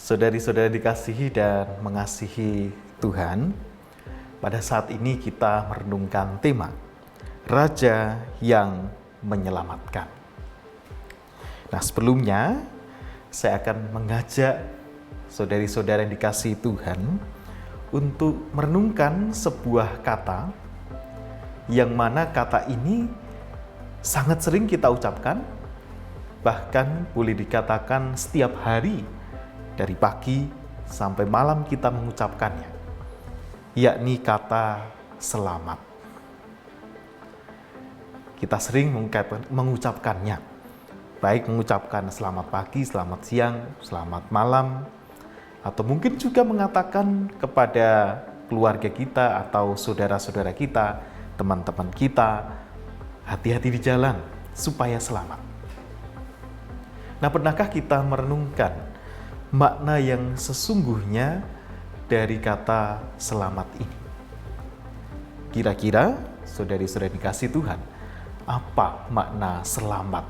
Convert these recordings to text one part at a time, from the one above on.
Saudari-saudari dikasihi dan mengasihi Tuhan, pada saat ini kita merenungkan tema Raja yang Menyelamatkan. Nah, sebelumnya saya akan mengajak saudari-saudari yang dikasihi Tuhan untuk merenungkan sebuah kata yang mana kata ini sangat sering kita ucapkan, bahkan boleh dikatakan setiap hari dari pagi sampai malam kita mengucapkannya, yakni kata selamat. Kita sering mengucapkannya, baik mengucapkan selamat pagi, selamat siang, selamat malam, atau mungkin juga mengatakan kepada keluarga kita atau saudara-saudara kita, teman-teman kita, hati-hati di jalan supaya selamat. Nah, pernahkah kita merenungkan makna yang sesungguhnya dari kata selamat ini? Kira-kira saudari-saudari dikasih Tuhan, apa makna selamat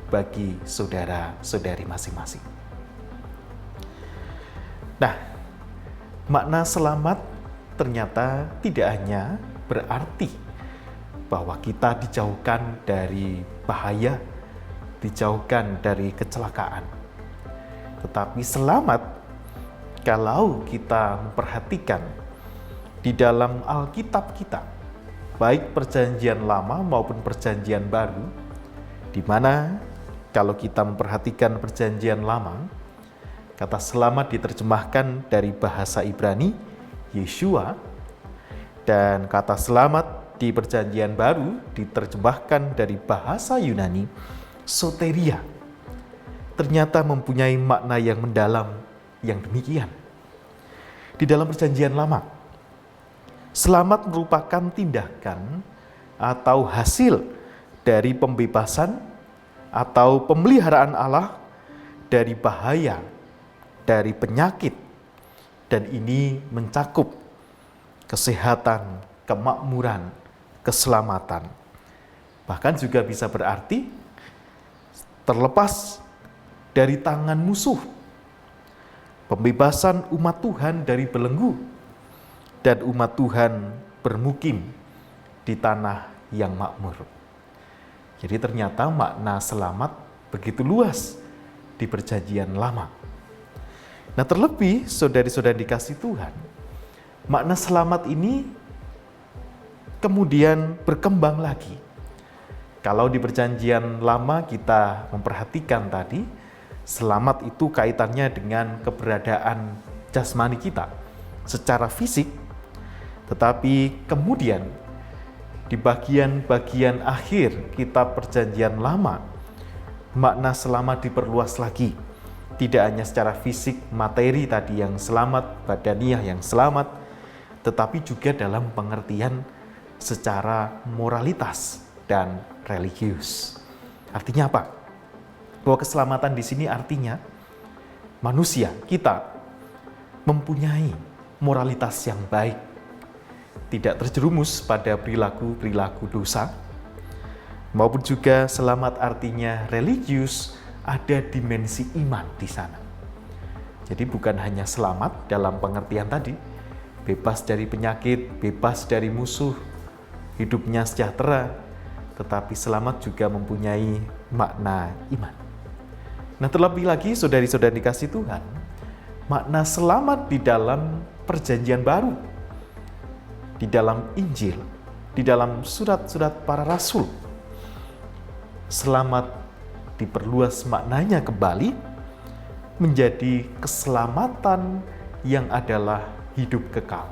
bagi saudara-saudari masing-masing? Nah, makna selamat ternyata tidak hanya berarti bahwa kita dijauhkan dari bahaya, dijauhkan dari kecelakaan. Tetapi selamat, kalau kita memperhatikan di dalam Alkitab kita, baik perjanjian lama maupun perjanjian baru, di mana kalau kita memperhatikan perjanjian lama, kata selamat diterjemahkan dari bahasa Ibrani, Yeshua, dan kata selamat di perjanjian baru diterjemahkan dari bahasa Yunani, soteria. Ternyata mempunyai makna yang mendalam yang demikian. Di dalam perjanjian lama, selamat merupakan tindakan atau hasil dari pembebasan atau pemeliharaan Allah dari bahaya, dari penyakit, dan ini mencakup kesehatan, kemakmuran, keselamatan. Bahkan juga bisa berarti terlepas dari tangan musuh, pembebasan umat Tuhan dari belenggu, dan umat Tuhan bermukim di tanah yang makmur. Jadi ternyata makna selamat begitu luas di perjanjian lama. Nah, terlebih saudari-saudari dikasih Tuhan, makna selamat ini kemudian berkembang lagi. Kalau di perjanjian lama kita memperhatikan tadi, selamat itu kaitannya dengan keberadaan jasmani kita secara fisik, tetapi kemudian di bagian-bagian akhir kitab perjanjian lama, makna selamat diperluas lagi. Tidak hanya secara fisik, materi tadi yang selamat, badaniah yang selamat, tetapi juga dalam pengertian secara moralitas dan religius. Artinya apa? Bahwa keselamatan di sini artinya manusia, kita mempunyai moralitas yang baik, tidak terjerumus pada perilaku-perilaku dosa, maupun juga selamat artinya religius, ada dimensi iman di sana. Jadi bukan hanya selamat dalam pengertian tadi, bebas dari penyakit, bebas dari musuh, hidupnya sejahtera, tetapi selamat juga mempunyai makna iman. Nah, terlebih lagi saudari-saudari dikasih Tuhan, makna selamat di dalam perjanjian baru, di dalam Injil, di dalam surat-surat para rasul, selamat diperluas maknanya kembali menjadi keselamatan yang adalah hidup kekal.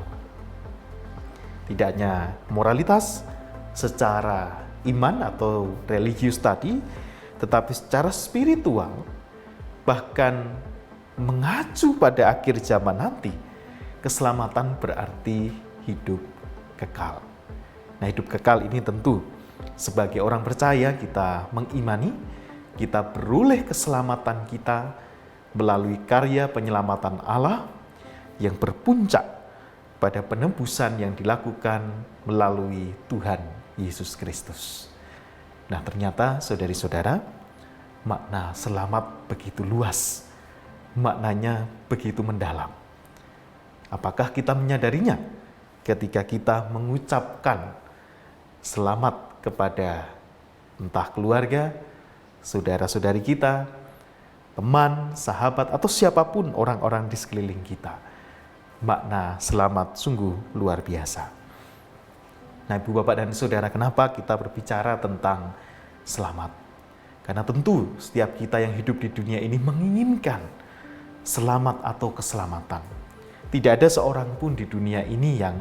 Tidak hanya moralitas secara iman atau religius tadi, tetapi secara spiritual, bahkan mengacu pada akhir zaman nanti, keselamatan berarti hidup kekal. Nah, hidup kekal ini tentu sebagai orang percaya kita mengimani, kita beroleh keselamatan kita melalui karya penyelamatan Allah yang berpuncak pada penebusan yang dilakukan melalui Tuhan Yesus Kristus. Nah, ternyata saudari-saudara, makna selamat begitu luas maknanya begitu mendalam. Apakah kita menyadarinya ketika kita mengucapkan selamat kepada entah keluarga, saudara-saudari kita, teman, sahabat, atau siapapun orang-orang di sekeliling kita? Makna selamat sungguh luar biasa. Nah, Ibu, Bapak, dan Saudara, kenapa kita berbicara tentang selamat? Karena tentu setiap kita yang hidup di dunia ini menginginkan selamat atau keselamatan. Tidak ada seorang pun di dunia ini yang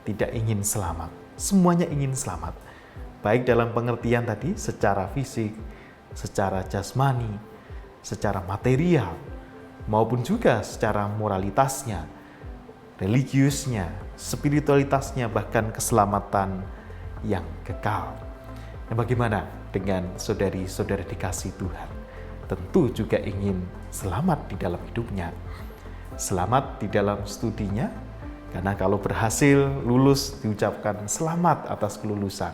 tidak ingin selamat. Semuanya ingin selamat. Baik dalam pengertian tadi secara fisik, secara jasmani, secara material, maupun juga secara moralitasnya, religiusnya, spiritualitasnya, bahkan keselamatan yang kekal. Nah, bagaimana dengan saudari-saudari dikasih Tuhan? Tentu juga ingin selamat di dalam hidupnya, selamat di dalam studinya, karena kalau berhasil lulus diucapkan selamat atas kelulusan.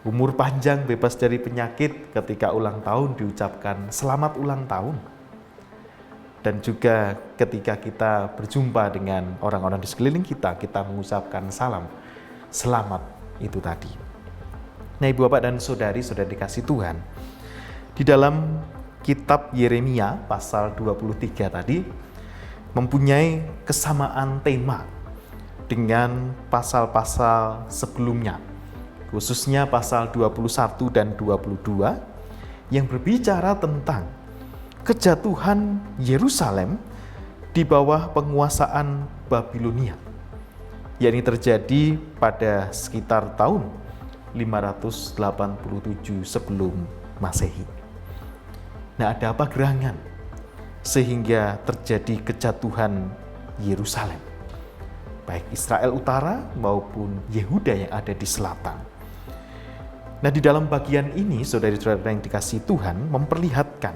Umur panjang bebas dari penyakit, ketika ulang tahun diucapkan selamat ulang tahun. Dan juga ketika kita berjumpa dengan orang-orang di sekeliling kita, kita mengucapkan salam, selamat itu tadi. Nah, Ibu, Bapak, dan saudari-saudari dikasih Tuhan, di dalam kitab Yeremia pasal 23 tadi mempunyai kesamaan tema dengan pasal-pasal sebelumnya, khususnya pasal 21 dan 22 yang berbicara tentang kejatuhan Yerusalem di bawah penguasaan Babilonia, yakni terjadi pada sekitar tahun 587 sebelum Masehi. Nah, ada apa gerangan sehingga terjadi kejatuhan Yerusalem, baik Israel Utara maupun Yehuda yang ada di selatan? Nah, di dalam bagian ini, saudari-saudari yang dikasihi Tuhan, memperlihatkan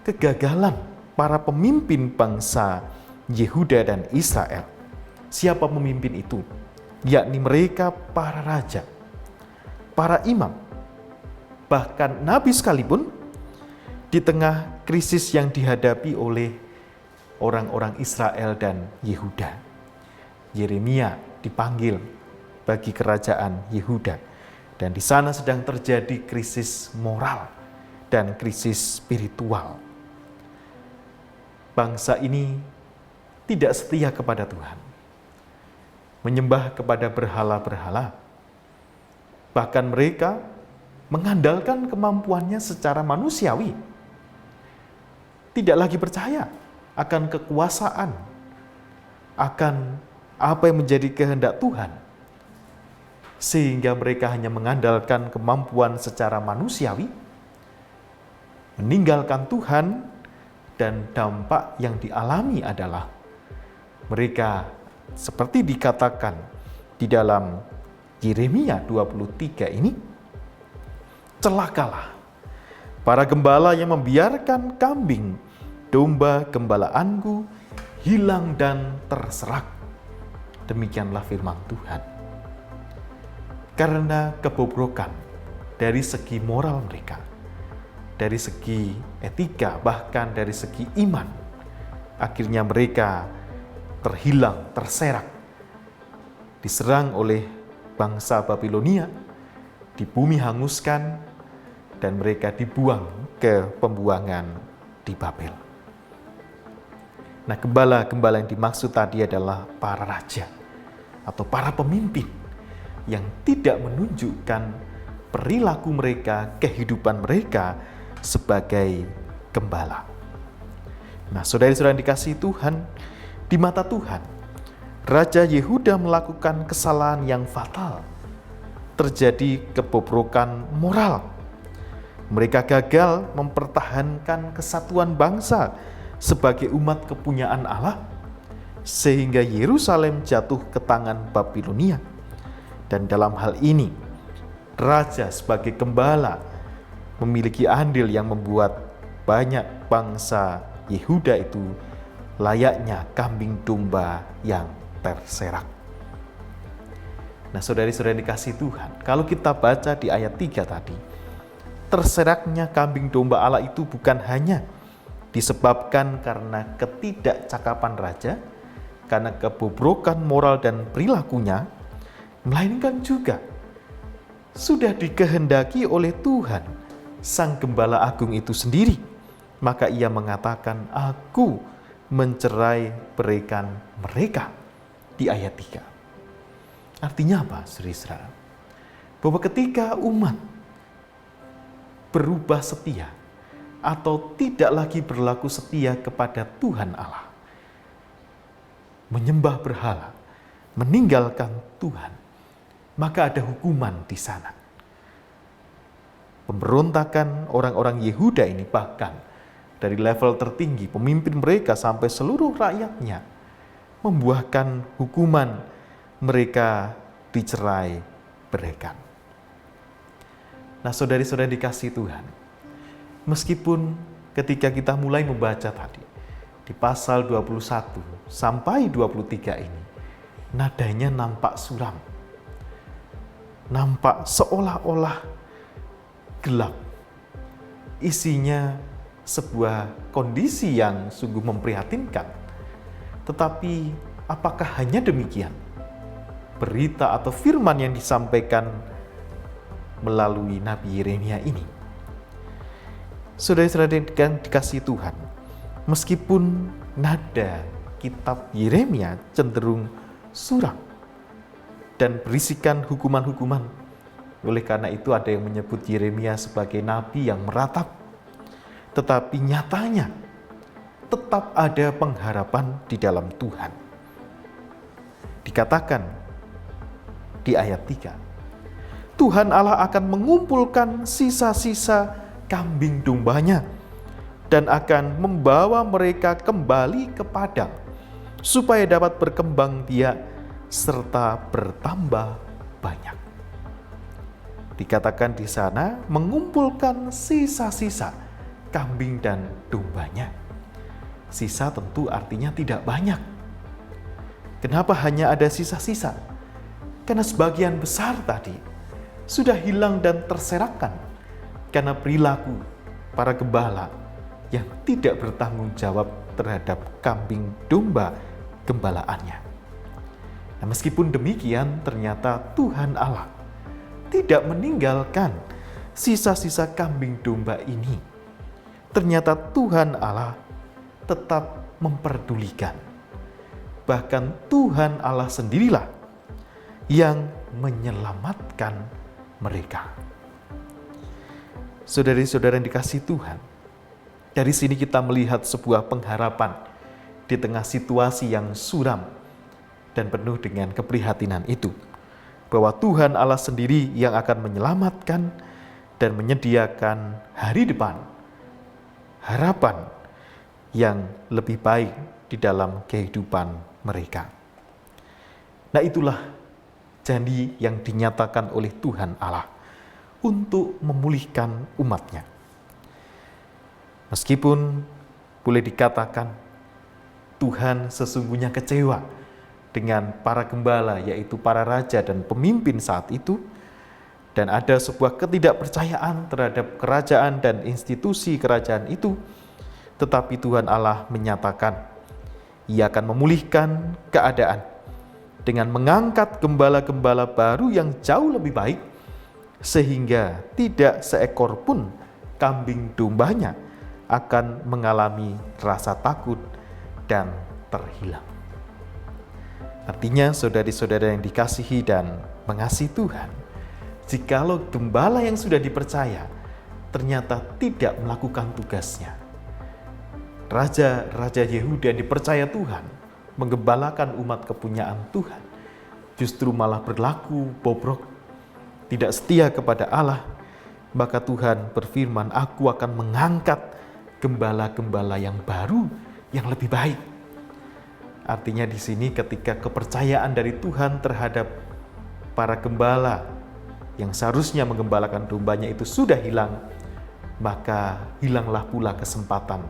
kegagalan para pemimpin bangsa Yehuda dan Israel. Siapa pemimpin itu? Yakni mereka para raja, para imam, bahkan nabi sekalipun, di tengah krisis yang dihadapi oleh orang-orang Israel dan Yehuda. Yeremia dipanggil bagi kerajaan Yehuda, dan di sana sedang terjadi krisis moral dan krisis spiritual. Bangsa ini tidak setia kepada Tuhan, menyembah kepada berhala-berhala. Bahkan mereka mengandalkan kemampuannya secara manusiawi, tidak lagi percaya akan kekuasaan, akan apa yang menjadi kehendak Tuhan, sehingga mereka hanya mengandalkan kemampuan secara manusiawi, meninggalkan Tuhan. Dan dampak yang dialami adalah mereka seperti dikatakan di dalam Yeremia 23 ini, celakalah para gembala yang membiarkan kambing domba gembalaanku hilang dan terserak. Demikianlah firman Tuhan. Karena kebobrokan dari segi moral mereka, dari segi etika, bahkan dari segi iman, akhirnya mereka terhilang, terserak, diserang oleh bangsa Babilonia, di bumi hanguskan, dan mereka dibuang ke pembuangan di Babel. Nah, gembala-gembala yang dimaksud tadi adalah para raja atau para pemimpin yang tidak menunjukkan perilaku mereka, kehidupan mereka sebagai gembala. Nah, saudara-saudara yang dikasihi Tuhan, di mata Tuhan, Raja Yehuda melakukan kesalahan yang fatal. Terjadi kebobrokan moral. Mereka gagal mempertahankan kesatuan bangsa sebagai umat kepunyaan Allah, sehingga Yerusalem jatuh ke tangan Babilonia. Dan dalam hal ini, raja sebagai gembala memiliki andil yang membuat banyak bangsa Yehuda itu layaknya kambing domba yang terserak. Nah, saudari-saudari dikasih Tuhan, kalau kita baca di ayat 3 tadi, terseraknya kambing domba Allah itu bukan hanya disebabkan karena ketidakcakapan raja, karena kebobrokan moral dan perilakunya, melainkan juga sudah dikehendaki oleh Tuhan, Sang Gembala Agung itu sendiri. Maka ia mengatakan, "Aku mencerai beraikan mereka," di ayat 3. Artinya apa, saudara? Bahwa ketika umat berubah setia atau tidak lagi berlaku setia kepada Tuhan Allah, menyembah berhala, meninggalkan Tuhan, maka ada hukuman di sana. Pemberontakan orang-orang Yehuda ini bahkan dari level tertinggi, pemimpin mereka sampai seluruh rakyatnya, membuahkan hukuman mereka dicerai beraikan. Nah, saudari-saudari dikasihi Tuhan, meskipun ketika kita mulai membaca tadi, di pasal 21 sampai 23 ini, nadanya nampak suram. Nampak seolah-olah gelap. Isinya sebuah kondisi yang sungguh memprihatinkan. Tetapi apakah hanya demikian? Berita atau firman yang disampaikan melalui Nabi Yeremia ini. Saudara-saudara yang dikasihi Tuhan, meskipun nada kitab Yeremia cenderung suram dan berisikan hukuman-hukuman, oleh karena itu ada yang menyebut Yeremia sebagai nabi yang meratap, tetapi nyatanya tetap ada pengharapan di dalam Tuhan. Dikatakan di ayat 3, Tuhan Allah akan mengumpulkan sisa-sisa kambing dombanya dan akan membawa mereka kembali ke padang supaya dapat berkembang biak serta bertambah banyak. Dikatakan di sana mengumpulkan sisa-sisa kambing dan dombanya. Sisa tentu artinya tidak banyak. Kenapa hanya ada sisa-sisa? Karena sebagian besar tadi sudah hilang dan terserakkan karena perilaku para gembala yang tidak bertanggung jawab terhadap kambing domba gembalaannya. Nah, meskipun demikian, ternyata Tuhan Allah tidak meninggalkan sisa-sisa kambing domba ini. Ternyata Tuhan Allah tetap memperdulikan. Bahkan Tuhan Allah sendirilah yang menyelamatkan mereka. Saudari-saudara yang dikasihi Tuhan, dari sini kita melihat sebuah pengharapan di tengah situasi yang suram dan penuh dengan keprihatinan itu, bahwa Tuhan Allah sendiri yang akan menyelamatkan dan menyediakan hari depan, harapan yang lebih baik di dalam kehidupan mereka. Nah, itulah janji yang dinyatakan oleh Tuhan Allah untuk memulihkan umatnya. Meskipun boleh dikatakan Tuhan sesungguhnya kecewa dengan para gembala, yaitu para raja dan pemimpin saat itu, dan ada sebuah ketidakpercayaan terhadap kerajaan dan institusi kerajaan itu, tetapi Tuhan Allah menyatakan Ia akan memulihkan keadaan dengan mengangkat gembala-gembala baru yang jauh lebih baik, sehingga tidak seekor pun kambing dombanya akan mengalami rasa takut dan terhilang. Artinya, saudari-saudara yang dikasihi dan mengasihi Tuhan, jikalau gembala yang sudah dipercaya ternyata tidak melakukan tugasnya, raja-raja Yehuda yang dipercaya Tuhan menggembalakan umat kepunyaan Tuhan, justru malah berlaku bobrok, tidak setia kepada Allah, maka Tuhan berfirman, "Aku akan mengangkat gembala-gembala yang baru, yang lebih baik." Artinya di sini ketika kepercayaan dari Tuhan terhadap para gembala yang seharusnya menggembalakan dombanya itu sudah hilang, maka hilanglah pula kesempatan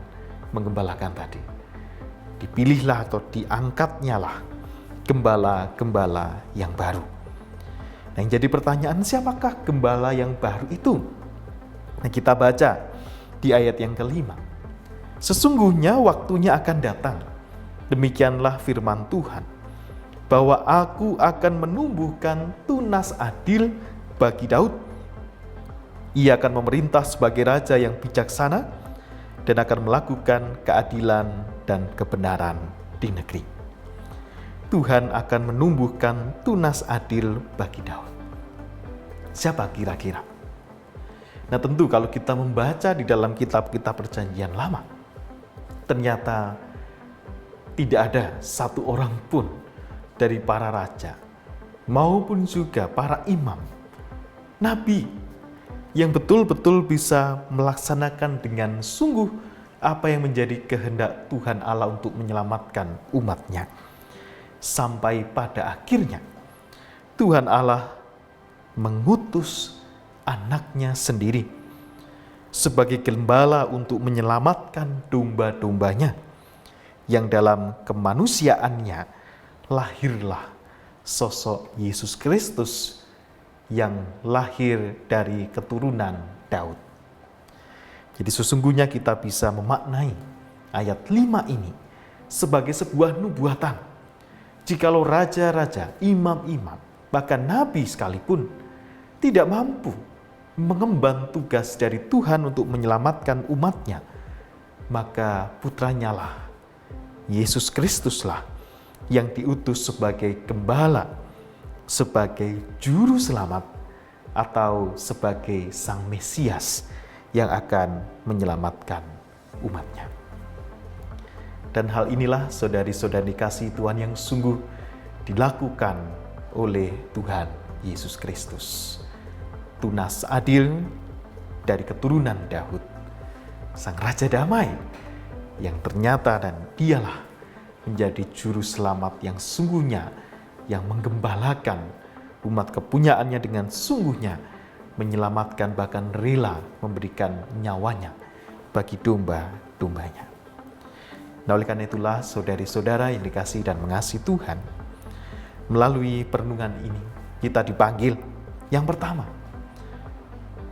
menggembalakan tadi. Dipilihlah atau diangkatnya lah gembala-gembala yang baru. Nah, yang jadi pertanyaan, siapakah gembala yang baru itu? Nah, kita baca di ayat yang kelima. Sesungguhnya waktunya akan datang, demikianlah firman Tuhan, bahwa aku akan menumbuhkan tunas adil bagi Daud. Ia akan memerintah sebagai raja yang bijaksana dan akan melakukan keadilan dan kebenaran di negeri. Tuhan akan menumbuhkan tunas adil bagi Daud. Siapa kira-kira? Nah, tentu kalau kita membaca di dalam kitab-kitab Perjanjian Lama, ternyata tidak ada satu orang pun dari para raja maupun juga para imam, nabi yang betul-betul bisa melaksanakan dengan sungguh apa yang menjadi kehendak Tuhan Allah untuk menyelamatkan umatnya. Sampai pada akhirnya Tuhan Allah mengutus anaknya sendiri sebagai gembala untuk menyelamatkan domba-dombanya, yang dalam kemanusiaannya lahirlah sosok Yesus Kristus yang lahir dari keturunan Daud. Jadi sesungguhnya kita bisa memaknai ayat 5 ini sebagai sebuah nubuatan. Jikalau raja-raja, imam-imam, bahkan nabi sekalipun tidak mampu mengemban tugas dari Tuhan untuk menyelamatkan umatnya, maka putranya lah, Yesus Kristuslah yang diutus sebagai gembala, sebagai juru selamat, atau sebagai sang Mesias yang akan menyelamatkan umatnya. Dan hal inilah saudari-saudari dikasihi Tuhan yang sungguh dilakukan oleh Tuhan Yesus Kristus. Tunas adil dari keturunan Daud, sang Raja Damai, yang ternyata dan dialah menjadi juru selamat yang sungguhnya, yang menggembalakan umat kepunyaannya dengan sungguhnya, menyelamatkan bahkan rela memberikan nyawanya bagi domba-dombanya. Nah, oleh karena itulah saudari-saudara yang dikasihi dan mengasihi Tuhan, melalui perenungan ini kita dipanggil yang pertama,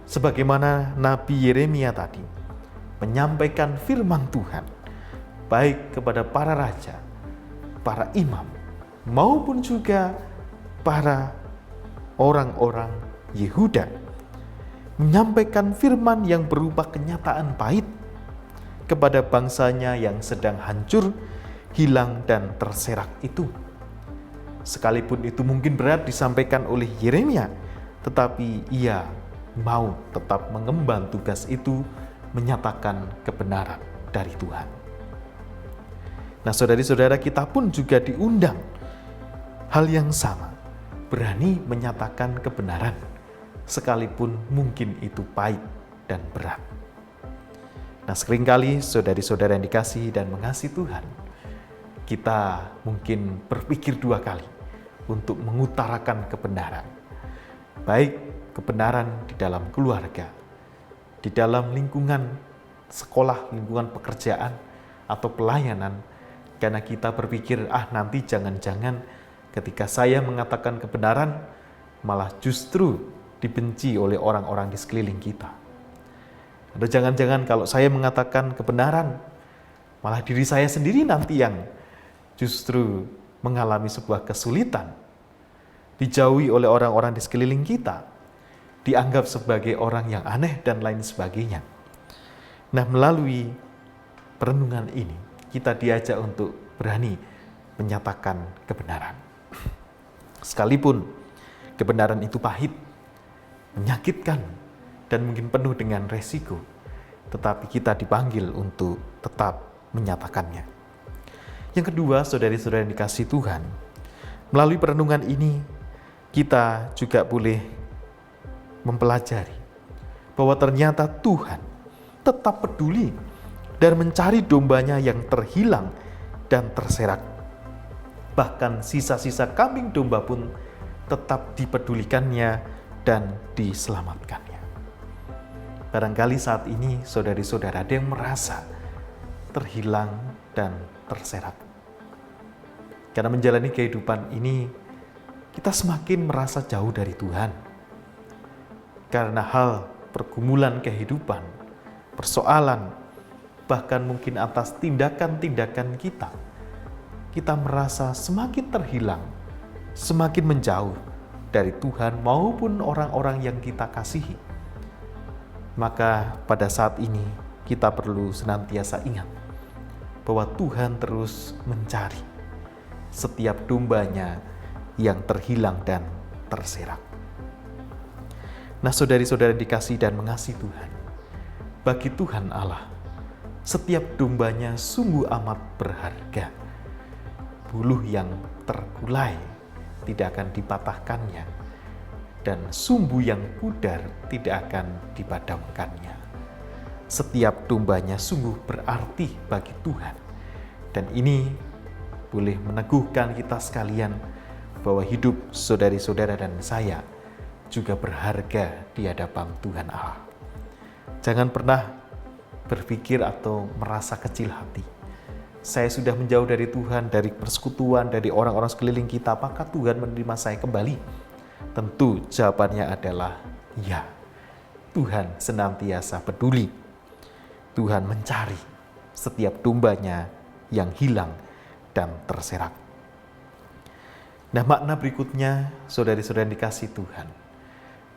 sebagaimana Nabi Yeremia tadi menyampaikan firman Tuhan, baik kepada para raja, para imam, maupun juga para orang-orang Yehuda, menyampaikan firman yang berupa kenyataan pahit kepada bangsanya yang sedang hancur, hilang, dan terserak itu. Sekalipun itu mungkin berat disampaikan oleh Yeremia, tetapi ia mau tetap mengemban tugas itu, menyatakan kebenaran dari Tuhan. Nah, saudari-saudara, kita pun juga diundang hal yang sama, berani menyatakan kebenaran, sekalipun mungkin itu pahit dan berat. Nah, seringkali saudari-saudara yang dikasihi dan mengasihi Tuhan, kita mungkin berpikir dua kali untuk mengutarakan kebenaran. Baik kebenaran di dalam keluarga, di dalam lingkungan sekolah, lingkungan pekerjaan, atau pelayanan, karena kita berpikir, nanti jangan-jangan ketika saya mengatakan kebenaran, malah justru dibenci oleh orang-orang di sekeliling kita. Atau jangan-jangan kalau saya mengatakan kebenaran, malah diri saya sendiri nanti yang justru mengalami sebuah kesulitan, dijauhi oleh orang-orang di sekeliling kita, dianggap sebagai orang yang aneh dan lain sebagainya. Nah, melalui perenungan ini, kita diajak untuk berani menyatakan kebenaran. Sekalipun kebenaran itu pahit, menyakitkan, dan mungkin penuh dengan resiko, tetapi kita dipanggil untuk tetap menyatakannya. Yang kedua, saudari-saudari yang dikasihi Tuhan, melalui perenungan ini kita juga boleh mempelajari bahwa ternyata Tuhan tetap peduli dan mencari dombanya yang terhilang dan terserak. Bahkan sisa-sisa kambing domba pun tetap dipedulikannya dan diselamatkannya. Barangkali saat ini saudari-saudara ada yang merasa terhilang dan terserak. Karena menjalani kehidupan ini, kita semakin merasa jauh dari Tuhan. Karena hal pergumulan kehidupan, persoalan, bahkan mungkin atas tindakan-tindakan kita merasa semakin terhilang, semakin menjauh dari Tuhan maupun orang-orang yang kita kasihi. Maka pada saat ini kita perlu senantiasa ingat bahwa Tuhan terus mencari setiap dombanya yang terhilang dan terserak. Nah, saudari-saudari dikasihi dan mengasihi Tuhan, bagi Tuhan Allah, setiap dombanya sungguh amat berharga. Buluh yang terkulai tidak akan dipatahkannya, dan sumbu yang pudar tidak akan dipadamkannya. Setiap dombanya sungguh berarti bagi Tuhan. Dan ini boleh meneguhkan kita sekalian bahwa hidup saudari-saudara dan saya juga berharga di hadapan Tuhan Allah. Jangan pernah berpikir atau merasa kecil hati. Saya sudah menjauh dari Tuhan, dari persekutuan, dari orang-orang sekeliling kita, apakah Tuhan menerima saya kembali? Tentu jawabannya adalah ya. Tuhan senantiasa peduli. Tuhan mencari setiap dombanya yang hilang dan terserak. Nah, makna berikutnya, saudari-saudari dikasihi Tuhan,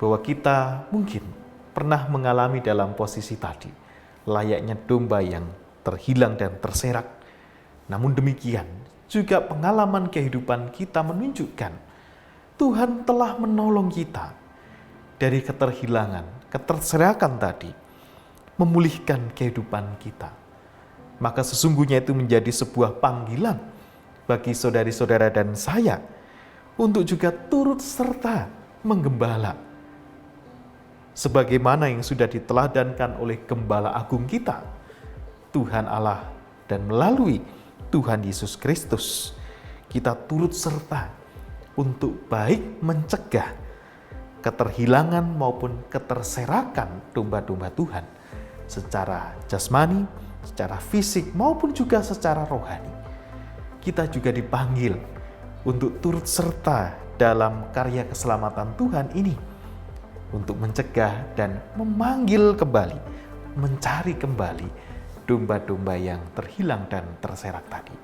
bahwa kita mungkin pernah mengalami dalam posisi tadi, layaknya domba yang terhilang dan terserak. Namun demikian, juga pengalaman kehidupan kita menunjukkan Tuhan telah menolong kita dari keterhilangan, keterserakan tadi, memulihkan kehidupan kita. Maka sesungguhnya itu menjadi sebuah panggilan bagi saudari-saudara dan saya untuk juga turut serta menggembala. Sebagaimana yang sudah diteladankan oleh Gembala Agung kita, Tuhan Allah, dan melalui Tuhan Yesus Kristus, kita turut serta untuk baik mencegah keterhilangan maupun keterserakan domba-domba Tuhan secara jasmani, secara fisik maupun juga secara rohani. Kita juga dipanggil untuk turut serta dalam karya keselamatan Tuhan ini, untuk mencegah dan memanggil kembali, mencari kembali domba-domba yang terhilang dan terserak tadi.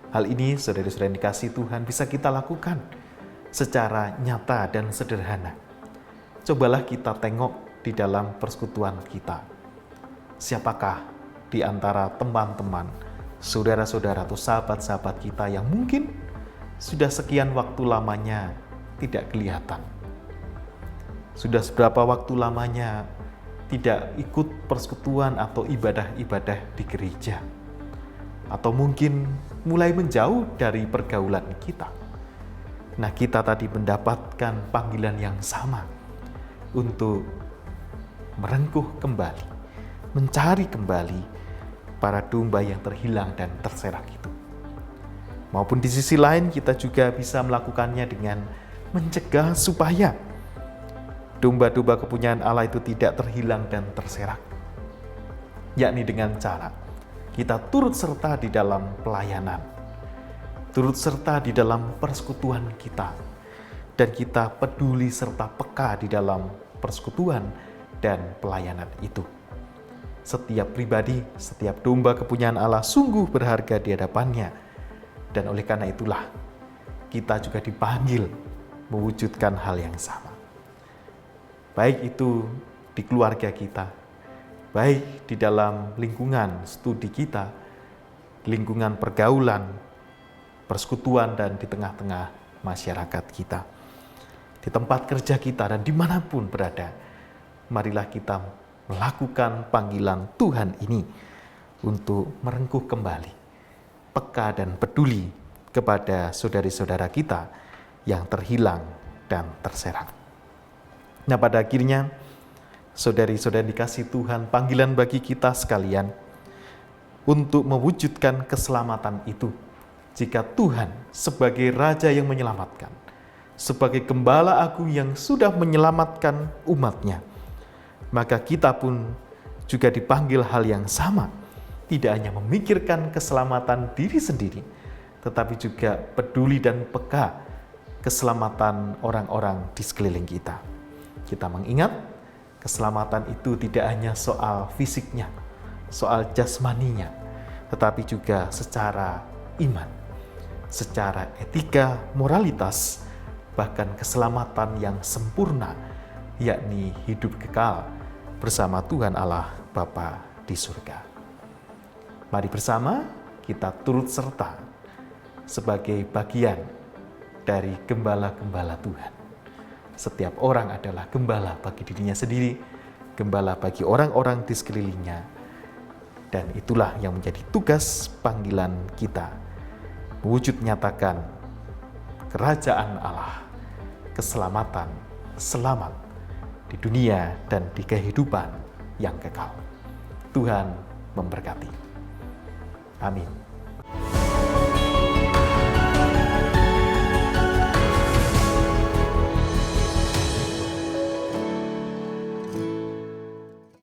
Hal ini, saudara-saudara yang dikasihi Tuhan, bisa kita lakukan secara nyata dan sederhana. Cobalah kita tengok di dalam persekutuan kita. Siapakah di antara teman-teman, saudara-saudara atau sahabat-sahabat kita yang mungkin sudah sekian waktu lamanya tidak kelihatan? Sudah seberapa waktu lamanya tidak ikut persekutuan atau ibadah-ibadah di gereja? Atau mungkin mulai menjauh dari pergaulan kita. Nah, kita tadi mendapatkan panggilan yang sama untuk merengkuh kembali, mencari kembali para domba yang terhilang dan terserak itu. Maupun di sisi lain kita juga bisa melakukannya dengan mencegah supaya domba-domba kepunyaan Allah itu tidak terhilang dan terserak. Yakni dengan cara kita turut serta di dalam pelayanan, turut serta di dalam persekutuan kita, dan kita peduli serta peka di dalam persekutuan dan pelayanan itu. Setiap pribadi, setiap domba kepunyaan Allah sungguh berharga di hadapannya. Dan oleh karena itulah kita juga dipanggil mewujudkan hal yang sama. Baik itu di keluarga kita, baik di dalam lingkungan studi kita, lingkungan pergaulan, persekutuan, dan di tengah-tengah masyarakat kita. Di tempat kerja kita dan dimanapun berada, marilah kita melakukan panggilan Tuhan ini untuk merengkuh kembali, peka dan peduli kepada saudari-saudara kita yang terhilang dan terserak. Nah, pada akhirnya, saudari-saudari dikasihi Tuhan, panggilan bagi kita sekalian untuk mewujudkan keselamatan itu. Jika Tuhan sebagai Raja yang menyelamatkan, sebagai Gembala Agung yang sudah menyelamatkan umat-Nya, maka kita pun juga dipanggil hal yang sama. Tidak hanya memikirkan keselamatan diri sendiri, tetapi juga peduli dan peka keselamatan orang-orang di sekeliling kita. Kita mengingat keselamatan itu tidak hanya soal fisiknya, soal jasmaninya, tetapi juga secara iman, secara etika, moralitas, bahkan keselamatan yang sempurna, yakni hidup kekal bersama Tuhan Allah Bapa di surga. Mari bersama kita turut serta sebagai bagian dari gembala-gembala Tuhan. Setiap orang adalah gembala bagi dirinya sendiri, gembala bagi orang-orang di sekelilingnya. Dan itulah yang menjadi tugas panggilan kita, mewujud nyatakan kerajaan Allah, keselamatan, selamat di dunia dan di kehidupan yang kekal. Tuhan memberkati. Amin.